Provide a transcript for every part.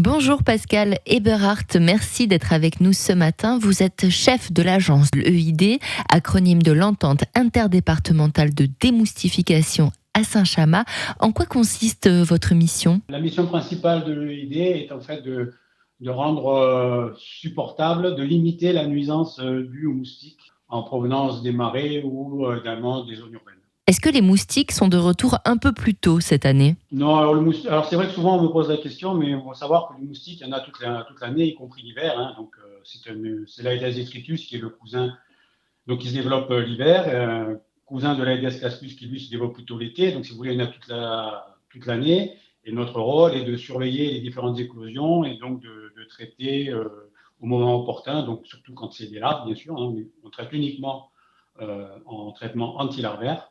Bonjour Pascal Eberhardt, merci d'être avec nous ce matin. Vous êtes chef de l'agence l'EID, acronyme de l'entente interdépartementale de démoustification à Saint-Chamas. En quoi consiste votre mission ? La mission principale de l'EID est en fait de rendre supportable, de limiter la nuisance due aux moustiques en provenance des marais ou également des zones urbaines. Est-ce que les moustiques sont de retour un peu plus tôt cette année ? Non, alors c'est vrai que souvent on me pose la question, mais il faut savoir que les moustiques, il y en a toute l'année, y compris l'hiver. Donc c'est l'Aedes aegyptus qui est le cousin, donc qui se développe l'hiver, cousin de l'Aedes caspus qui lui se développe plutôt l'été. Donc si vous voulez, il y en a toute l'année. Et notre rôle est de surveiller les différentes éclosions et donc de traiter au moment opportun, donc surtout quand c'est des larves, bien sûr. On traite uniquement en traitement anti-larvaire.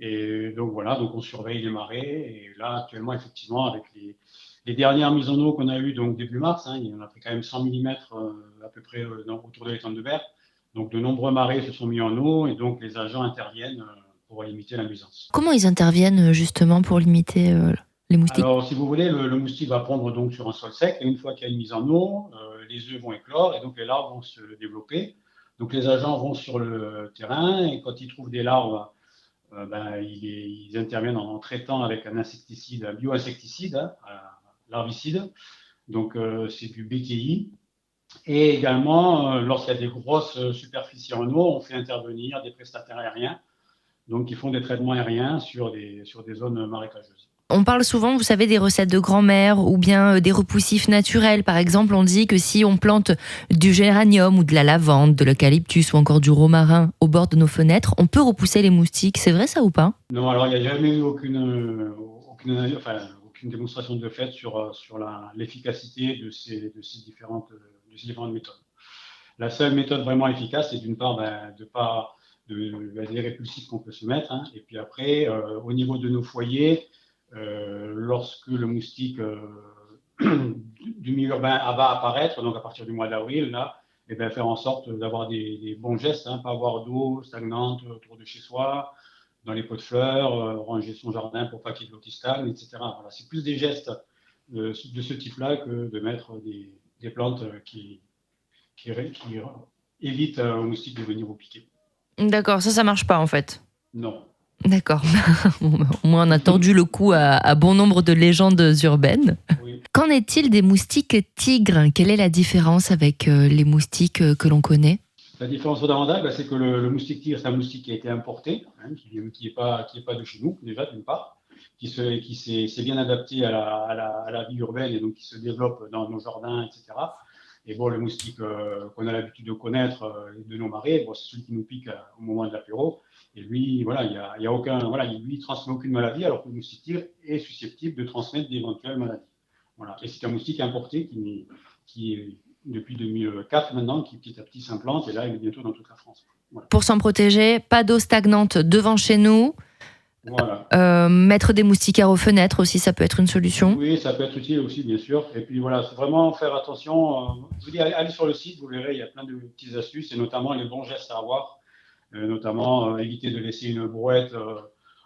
Et donc voilà, donc on surveille les marais. Et là, actuellement, effectivement, avec les dernières mises en eau qu'on a eues donc début mars, il y en a fait quand même 100 mm à peu près autour de l'étang de Berre. Donc de nombreux marais se sont mis en eau et donc les agents interviennent pour limiter la nuisance. Comment ils interviennent justement pour limiter les moustiques ? Alors, si vous voulez, le moustique va pondre donc sur un sol sec et une fois qu'il y a une mise en eau, les œufs vont éclore et donc les larves vont se développer. Donc les agents vont sur le terrain et quand ils trouvent des larves, ils interviennent en traitant avec un insecticide, un bioinsecticide, un larvicide. Donc c'est du BTI. Et également, lorsqu'il y a des grosses superficies en eau, on fait intervenir des prestataires aériens, donc qui font des traitements aériens sur des zones marécageuses. On parle souvent, vous savez, des recettes de grand-mère ou bien des repoussifs naturels. Par exemple, on dit que si on plante du géranium ou de la lavande, de l'eucalyptus ou encore du romarin au bord de nos fenêtres, on peut repousser les moustiques. C'est vrai ça ou pas ? Non, alors il n'y a jamais eu aucune démonstration de fait sur l'efficacité de ces différentes méthodes. La seule méthode vraiment efficace, c'est d'une part des répulsifs qu'on peut se mettre, et puis après, au niveau de nos foyers, lorsque le moustique du milieu urbain va apparaître, donc à partir du mois d'avril, là, faire en sorte d'avoir des bons gestes, pas avoir d'eau stagnante autour de chez soi, dans les pots de fleurs, ranger son jardin pour pas qu'il y ait de l'eau qui stagne, etc. Voilà, c'est plus des gestes de ce type-là que de mettre des plantes qui évitent aux moustiques de venir vous piquer. D'accord, ça marche pas en fait. Non. D'accord. Au moins, on a tordu le cou à bon nombre de légendes urbaines. Oui. Qu'en est-il des moustiques tigres ? Quelle est la différence avec les moustiques que l'on connaît ? La différence fondamentale, c'est que le moustique tigre, c'est un moustique qui a été importé, qui n'est pas de chez nous, déjà, d'une part, qui s'est bien adapté à la vie urbaine et donc qui se développe dans nos jardins, etc. Et bon, le moustique qu'on a l'habitude de connaître de nos marais, c'est celui qui nous pique au moment de l'apéro. Et lui, voilà, il ne transmet aucune maladie, alors que le moustique tigre est susceptible de transmettre d'éventuelles maladies. Voilà. Et c'est un moustique importé qui est depuis 2004 maintenant, qui petit à petit s'implante, et là, il est bientôt dans toute la France. Voilà. Pour s'en protéger, pas d'eau stagnante devant chez nous. Voilà. Mettre des moustiquaires aux fenêtres aussi, ça peut être une solution. Oui, ça peut être utile aussi, bien sûr. Et puis voilà, c'est vraiment faire attention. Je vous dis, allez sur le site, vous verrez, il y a plein de petites astuces, et notamment les bons gestes à avoir. Notamment éviter de laisser une brouette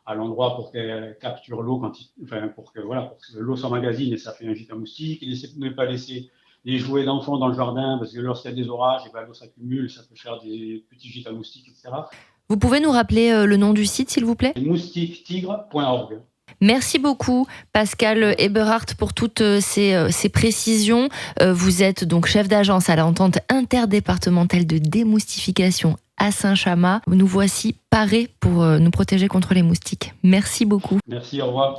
à l'endroit pour qu'elle capture l'eau pour que l'eau s'emmagasine et ça fait un gîte à moustiques. Ne pas laisser les jouets d'enfants dans le jardin parce que lorsqu'il y a des orages, l'eau s'accumule, ça peut faire des petits gîtes à moustiques, etc. Vous pouvez nous rappeler le nom du site, s'il vous plaît ? moustiquetigre.org. Merci beaucoup Pascal Eberhardt pour toutes ces précisions. Vous êtes donc chef d'agence à l'entente interdépartementale de démoustification à Saint-Chamas. Nous voici parés pour nous protéger contre les moustiques. Merci beaucoup. Merci, au revoir.